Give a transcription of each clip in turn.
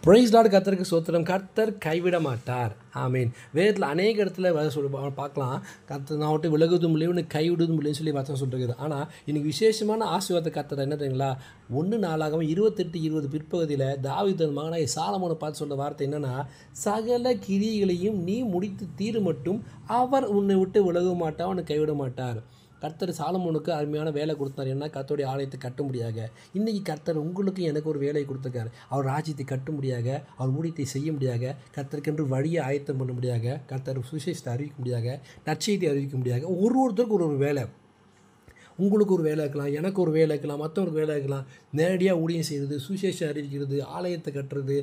Price Lord. கர்த்தருக்கு ஸ்தோத்திரம். கர்த்தர் கைவிட மாட்டார். ஆமீன். வேதத்தில் அநேக இடத்துல பார்க்கலாம், கர்த்தர் நான் விட்டு விலகுவதும் இல்லை, உன்னை கைவிடுவதும் இல்லைன்னு சொல்லி வசனம் சொல்லிருக்குது. ஆனால் இன்னைக்கு விசேஷமான ஆசீர்வாதத்தை கர்த்தர் என்ன தெரியுங்களா, 1 நாளாகவும் 28:20 பிற்பகுதியில் தாவீது தன் மகனாய் சாலமோனை பார்த்து சொன்ன வார்த்தை என்னன்னா, சகல கிரியைகளையும் நீ முடித்து தீரு மட்டும் அவர் உன்னை விட்டு விலக மாட்டார், உன்னை கைவிட மாட்டார். கர்த்தர் சாலமோனுக்கு அருமையான வேலை கொடுத்தார். என்ன, கர்த்தருடைய ஆலயத்தை கட்ட முடியாக. இன்றைக்கி கர்த்தர் உங்களுக்கு எனக்கு ஒரு வேலையை கொடுத்துருக்காரு. அவர் ராஜ்யத்தை கட்ட முடியாக, அவர் ஊழியத்தை செய்ய முடியாக, கர்த்தருக்கென்று வழியை ஆயத்தம் பண்ண முடியாக, கர்த்தர் சுவிசேஷத்தை அறிவிக்க முடியாக, நற்செய்தியை அறிவிக்க முடியாக. ஒருத்தருக்கு ஒரு வேலை. உங்களுக்கு ஒரு வேலை இருக்கலாம், எனக்கு ஒரு வேலை இருக்கலாம், மற்றவங்களுக்கு வேலை இருக்கலாம். நேரடியாக ஊழியம் செய்கிறது, சுவிசேஷம் அறிவிக்கிறது, ஆலயத்தை கட்டுறது,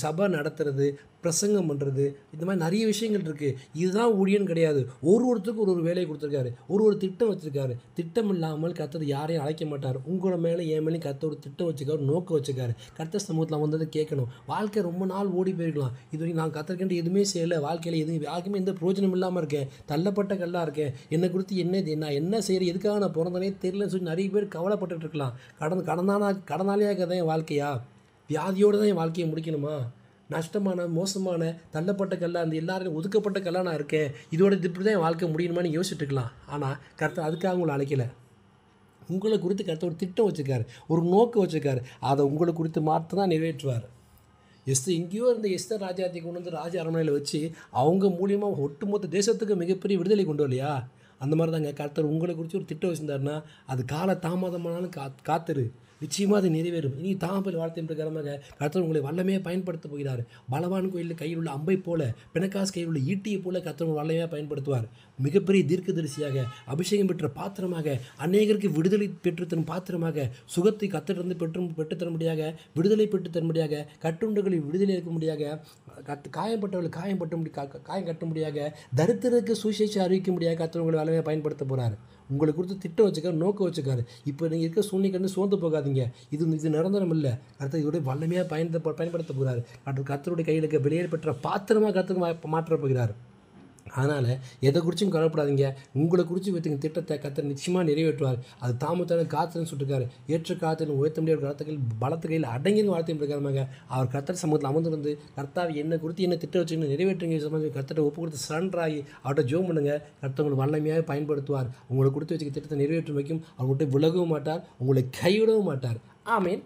சபை நடத்துறது, பிரசங்கம் பண்ணுறது, இந்த மாதிரி நிறைய விஷயங்கள் இருக்குது. இதுதான் ஊழியன்னு கிடையாது. ஒருத்தருக்கும் ஒரு வேலையை கொடுத்துருக்காரு, ஒரு திட்டம் வச்சுருக்காரு. திட்டம் இல்லாமல் கர்த்தர் யாரையும் அழைக்க மாட்டார். உங்களோட மேலே என் மேலேயும் கர்த்தர் ஒரு திட்டம் வச்சுக்காரு, நோக்கம் வச்சுக்காரு. கர்த்தர் சமூகத்தில் வந்ததை கேட்கணும். வாழ்க்கை ரொம்ப நாள் ஓடி போயிருக்கலாம். இது வரைக்கும் நான் கர்த்தர்கிட்ட எதுவுமே செய்யலை, வாழ்க்கையில் எதுவும் யாருக்குமே எந்த பிரயோஜனம் இல்லாமல் இருக்கேன், தள்ளப்பட்ட கல்லாக இருக்கேன், என்னை குறித்து நான் என்ன செய்கிறேன், எதுக்காக நான் பிறந்தனே தெரியலன்னு சொல்லி நிறைய பேர் கவலைப்பட்டுட்டு இருக்கலாம். கடனாளியாக தான் என் வாழ்க்கையா, வியாதியோடு தான் என் வாழ்க்கையை முடிக்கணுமா, நஷ்டமான மோசமான தள்ளப்பட்ட கல்லாக அந்த எல்லாரும் ஒதுக்கப்பட்ட கல்லாக நான் இருக்கேன், இதோட இப்படி தான் என் வாழ்க்கை முடியணுமான்னு யோசிச்சுட்டு இருக்கலாம். ஆனால் கர்த்தர் அதுக்காக உங்களை அழைக்கலை. உங்களை குறித்து கர்த்தர் ஒரு திட்டம் வச்சுருக்காரு, ஒரு நோக்கம் வச்சுருக்காரு. அதை உங்களை குறித்து மாற்ற தான் நிறைவேற்றுவார். எங்கேயோ இருந்த எஸ்தர் ராஜாத்தை கொண்டு வந்து ராஜ அரண்மனையில் வச்சு அவங்க மூலியமாக ஒட்டுமொத்த தேசத்துக்கு மிகப்பெரிய விடுதலை கொண்டு வரலையா? அந்த மாதிரி தாங்க கர்த்தர் உங்களை குறித்து ஒரு திட்டம் வச்சுருந்தாருன்னா, அது கால தாமதமானாலும் காத்துரு, நிச்சயமாக அது நிறைவேறும். இனி தாமப்பல் வார்த்தையின் பிரகாரமாக கர்த்தர் உங்களை வல்லமையாக பயன்படுத்த போகிறார். பலவான் கோயிலில் கையில் உள்ள அம்பை போல, பெனகாஸ் கையில் உள்ள ஈட்டியை போல கர்த்தர் உங்களை வல்லமையாக பயன்படுத்துவார். மிகப்பெரிய தீர்க்கதரிசியாக, அபிஷேகம் பெற்ற பாத்திரமாக, அநேகருக்கு விடுதலை பெற்றுத்தரும் பாத்திரமாக, சுகத்தை கர்த்தரிலிருந்து பெற்றுத்தரும்படியாக, விடுதலை பெற்றுத்தரும்படியாக, கட்டுண்டுகளை விடுதலை இருக்கும்படியாக, காயம் கட்டும்படியாக, தரித்திரருக்கு சுவிசேஷம் அறிவிக்கும்படியாக கர்த்தர் உங்களை வல்லமையாக பயன்படுத்த போகிறார். உங்களை குறித்து திட்டம் வச்சுக்காரு, நோக்கம் வச்சுக்காரு. இப்போ நீங்கள் இருக்க சூழ்நிலை சோர்ந்து போகாதீங்க. இது நிரந்தரம் இல்லை. கர்த்தர் இதோட வல்லமையாக பயன்படுத்த போகிறார். கர்த்தருடைய கையில் இருக்க வெளியேற பெற்ற பாத்திரமாக கர்த்தருக்கு மாற்றப் போகிறார். அதனால் எதை குறிச்சும் கவலைப்படாதீங்க. உங்களை குறித்து வைத்துங்க திட்டத்தை கர்த்தர் நிச்சயமாக நிறைவேற்றுவார். அது தாமத்தான காத்துன்னு சொல்லிருக்காரு. ஏற்ற காத்துன்னு உயர்த்த முடியாத காலத்துக்கள் பலத்த கையில் அடங்கின வார்த்தையின் பிரகாரமாக அவர் கர்த்தர் சமூகத்தில் அமர்ந்து கர்த்தாவை என்னை குறித்து என்ன திட்டம் வச்சுன்னு நிறைவேற்றுங்க சம்பந்தம் கர்த்தரை ஒப்பு கொடுத்து சரண்டராகி அவர்கிட்ட ஜோம் பண்ணுங்க. கர்த்தர் உங்களை வல்லமையாக பயன்படுத்துவார். உங்களை கொடுத்து வச்சுக்க திட்டத்தை நிறைவேற்றும் வைக்கும். அவர்கிட்ட விலகவும் மாட்டார், உங்களை கைவிடவும் மாட்டார். ஆமீன்.